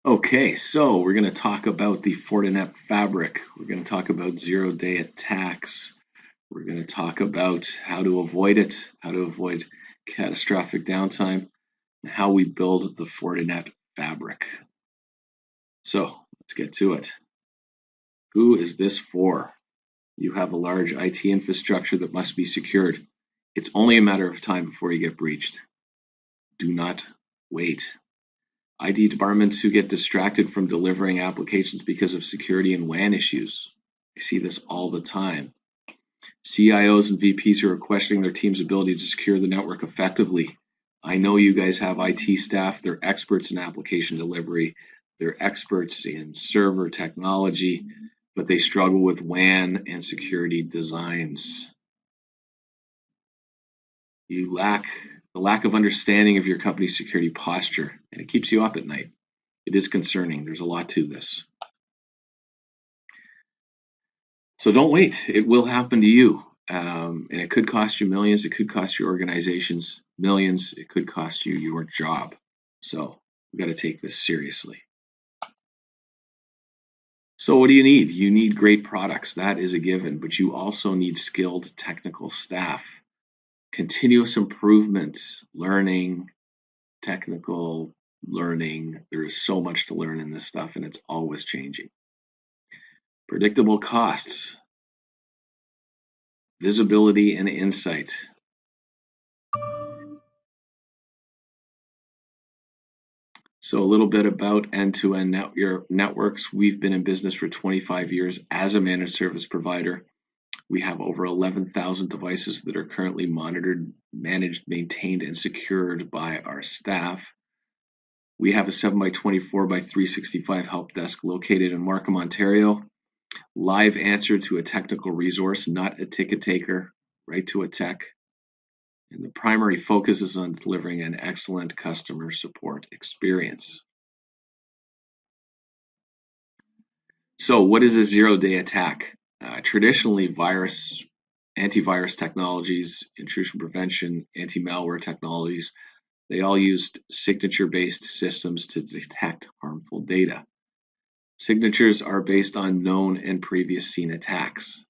Okay, so we're going to talk about the Fortinet fabric. We're going to talk about zero-day attacks. We're going to talk about how to avoid it, how to avoid catastrophic downtime, and how we build the Fortinet fabric. So let's get to it. Who is this for? You have a large IT infrastructure that must be secured. It's only a matter of time before you get breached. Do not wait. IT departments who get distracted from delivering applications because of security and WAN issues. I see this all the time. CIOs and VPs who are questioning their team's ability to secure the network effectively. I know you guys have IT staff, they're experts in application delivery, they're experts in server technology, but they struggle with WAN and security designs. You lack the lack of understanding of your company's security posture, and it keeps you up at night. It is concerning. There's a lot to this. So don't wait. It will happen to you. And it could cost you millions. It could cost your organizations millions. It could cost you your job. So we got to take this seriously. So what do you need? You need great products. That is a given, but you also need skilled technical staff. Continuous improvement, learning, technical learning. There is so much to learn in this stuff, and it's always changing. Predictable costs, visibility and insight. So a little bit about end-to-end networks. We've been in business for 25 years as a managed service provider. We have over 11,000 devices that are currently monitored, managed, maintained, and secured by our staff. We have a 7x24 by 365 help desk located in Markham, Ontario. Live answer to a technical resource, not a ticket taker, right to a tech. And the primary focus is on delivering an excellent customer support experience. So, what is a zero-day attack? Traditionally, antivirus technologies, intrusion prevention, anti-malware technologies, they all used signature-based systems to detect harmful data. Signatures are based on known and previous seen attacks.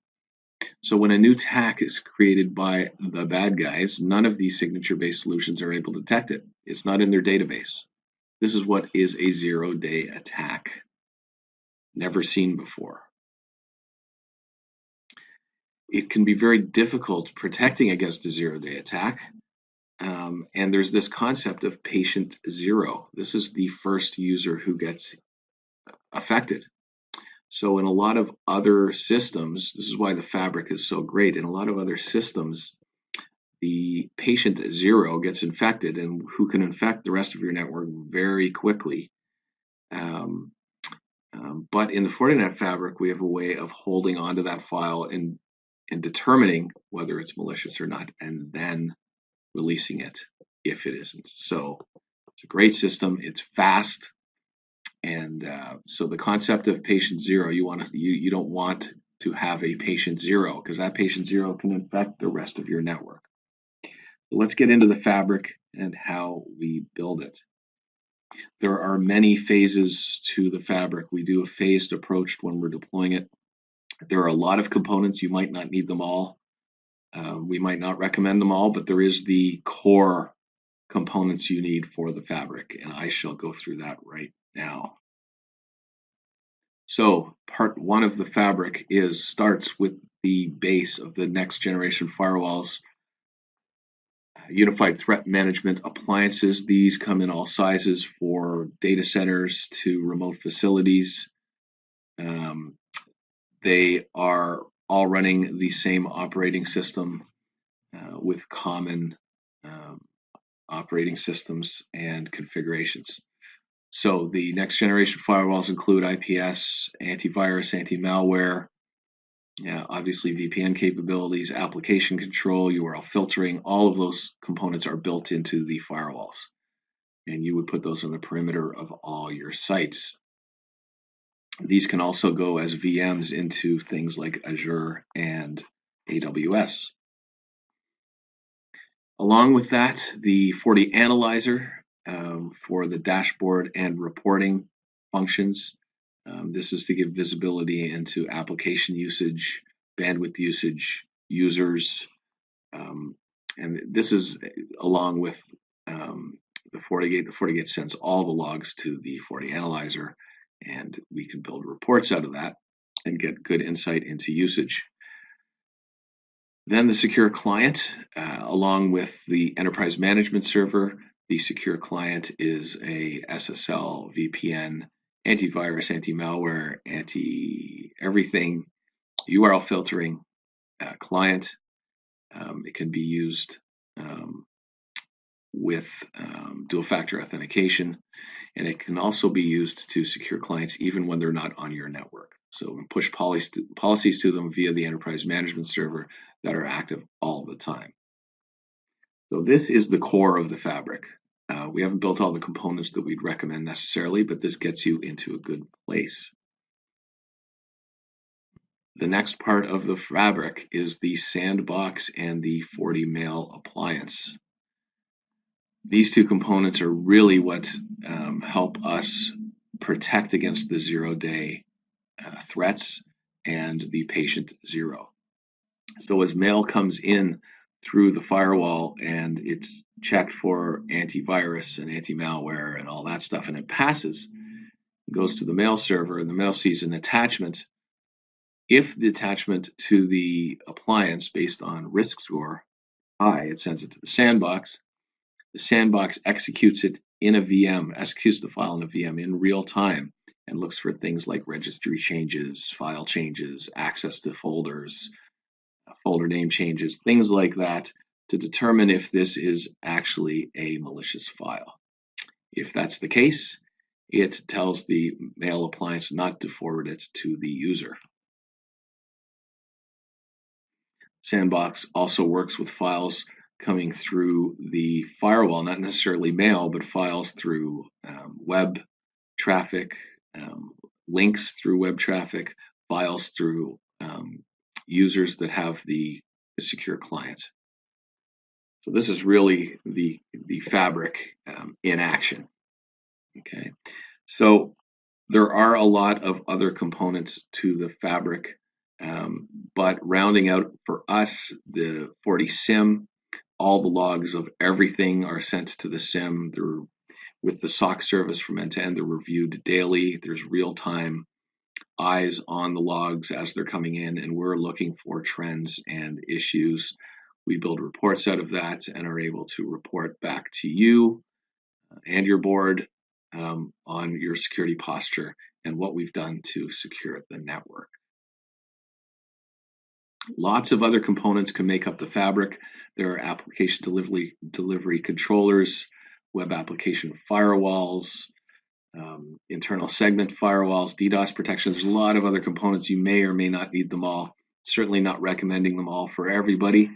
So when a new attack is created by the bad guys, none of these signature-based solutions are able to detect it. It's not in their database. This is what is a zero-day attack. Never seen before. It can be very difficult protecting against a zero-day attack. And there's this concept of patient zero. This is the first user who gets affected. So in a lot of other systems, this is why the fabric is so great. In a lot of other systems, the patient zero gets infected, and who can infect the rest of your network very quickly. But in the Fortinet fabric, we have a way of holding onto that file and determining whether it's malicious or not, and then releasing it if it isn't. So it's a great system. It's fast, and so the concept of patient zero, you don't want to have a patient zero, because that patient zero can infect the rest of your network. So let's get into the fabric and how we build it. There are many phases to the fabric. We do a phased approach when we're deploying it. There are a lot of components. You might not need them all. We might not recommend them all, but there is the core components you need for the fabric, and I shall go through that right now. So part one of the fabric starts with the base of the next generation firewalls. Unified threat management appliances. These come in all sizes, for data centers to remote facilities. They are all running the same operating system with common operating systems and configurations. So the next generation firewalls include IPS, antivirus, anti-malware, obviously VPN capabilities, application control, URL filtering. All of those components are built into the firewalls, and you would put those on the perimeter of all your sites. These can also go as VMs into things like Azure and AWS. Along with that, the FortiAnalyzer for the dashboard and reporting. functions. This is to give visibility into application usage, bandwidth usage, users, and this is along with the FortiGate. The FortiGate sends all the logs to the FortiAnalyzer, and we can build reports out of that and get good insight into usage. Then the secure client, along with the enterprise management server. The secure client is a SSL, VPN, antivirus, anti-malware, anti-everything, URL filtering client. It can be used with dual-factor authentication, and it can also be used to secure clients even when they're not on your network. So push policies to them via the enterprise management server that are active all the time. So this is the core of the fabric. We haven't built all the components that we'd recommend necessarily, but this gets you into a good place. The next part of the fabric is the sandbox and the FortiMail appliance. These two components are really what help us protect against the zero-day threats and the patient zero. So as mail comes in through the firewall and it's checked for antivirus and anti-malware and all that stuff, and it passes, it goes to the mail server, and the mail sees an attachment. If the attachment to the appliance based on risk score high, it sends it to the sandbox. The sandbox executes it in a VM, executes the file in a VM in real time, and looks for things like registry changes, file changes, access to folders, folder name changes, things like that, to determine if this is actually a malicious file. If that's the case, it tells the mail appliance not to forward it to the user. Sandbox also works with files coming through the firewall, not necessarily mail, but files through web traffic, links through web traffic, files through users that have the secure client. So this is really the fabric in action. Okay, so there are a lot of other components to the fabric, but rounding out for us the FortiSIM, all the logs of everything are sent to the SIM. They're with the SOC service from end to end. They're reviewed daily. There's real-time eyes on the logs as they're coming in, and we're looking for trends and issues. We build reports out of that and are able to report back to you and your board on your security posture and what we've done to secure the network. Lots of other components can make up the fabric. There are application delivery controllers, web application firewalls, internal segment firewalls, DDoS protection. There's a lot of other components. You may or may not need them all. Certainly not recommending them all for everybody.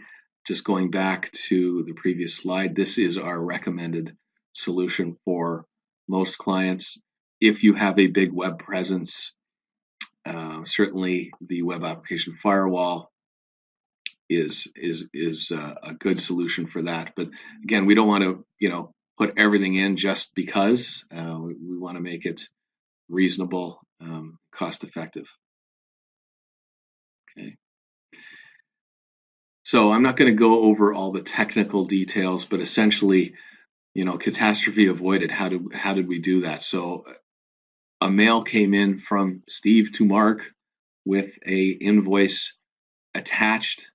Just going back to the previous slide, this is our recommended solution for most clients. If you have a big web presence, certainly the web application firewall is a good solution for that. But again, we don't want to put everything in just because. We want to make it reasonable, cost effective. Okay. So I'm not going to go over all the technical details, but essentially, catastrophe avoided. How did we do that? So a mail came in from Steve to Mark with a invoice attached.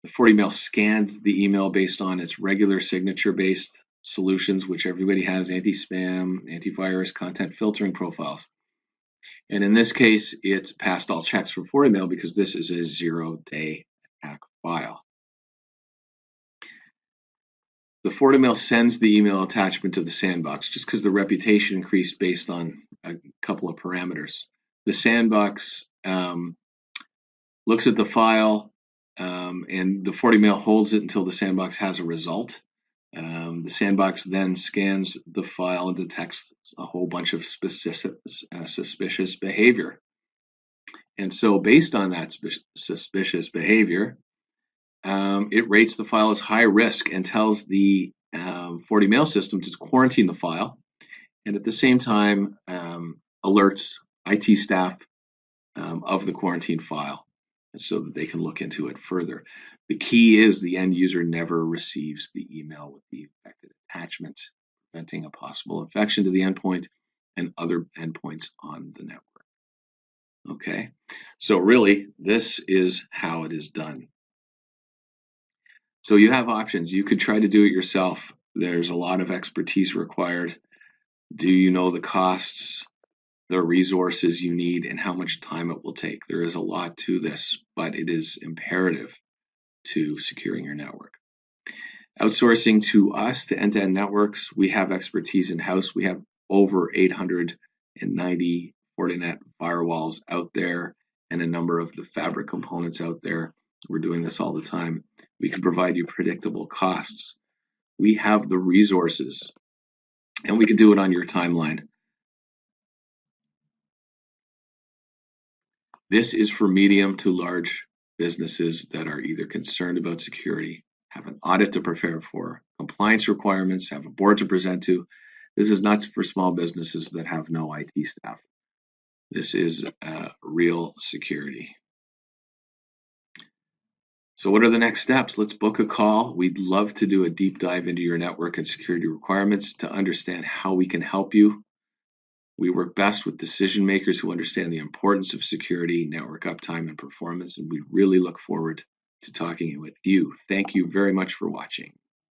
The FortiMail scanned the email based on its regular signature-based solutions, which everybody has: anti-spam, antivirus, content filtering profiles. And in this case, it passed all checks for FortiMail because this is a zero-day attack file. The FortiMail sends the email attachment to the sandbox just because the reputation increased based on a couple of parameters. The sandbox looks at the file, and the FortiMail holds it until the sandbox has a result. The sandbox then scans the file and detects a whole bunch of suspicious behavior. And so based on that suspicious behavior, it rates the file as high risk and tells the FortiMail system to quarantine the file, and at the same time alerts IT staff of the quarantine file so that they can look into it further. The key is the end user never receives the email with the affected attachment, preventing a possible infection to the endpoint and other endpoints on the network. Okay, so really, this is how it is done. So you have options. You could try to do it yourself. There's a lot of expertise required. Do you know the costs, the resources you need, and how much time it will take? There is a lot to this, but it is imperative to securing your network. Outsourcing to us to end-to-end networks, we have expertise in-house. We have over 890 Fortinet firewalls out there and a number of the fabric components out there. We're doing this all the time. We can provide you predictable costs. We have the resources, and we can do it on your timeline. This is for medium to large businesses that are either concerned about security, have an audit to prepare for, compliance requirements, have a board to present to. This is not for small businesses that have no IT staff. This is real security. So what are the next steps? Let's book a call. We'd love to do a deep dive into your network and security requirements to understand how we can help you. We work best with decision makers who understand the importance of security, network uptime, and performance, and we really look forward to talking with you. Thank you very much for watching.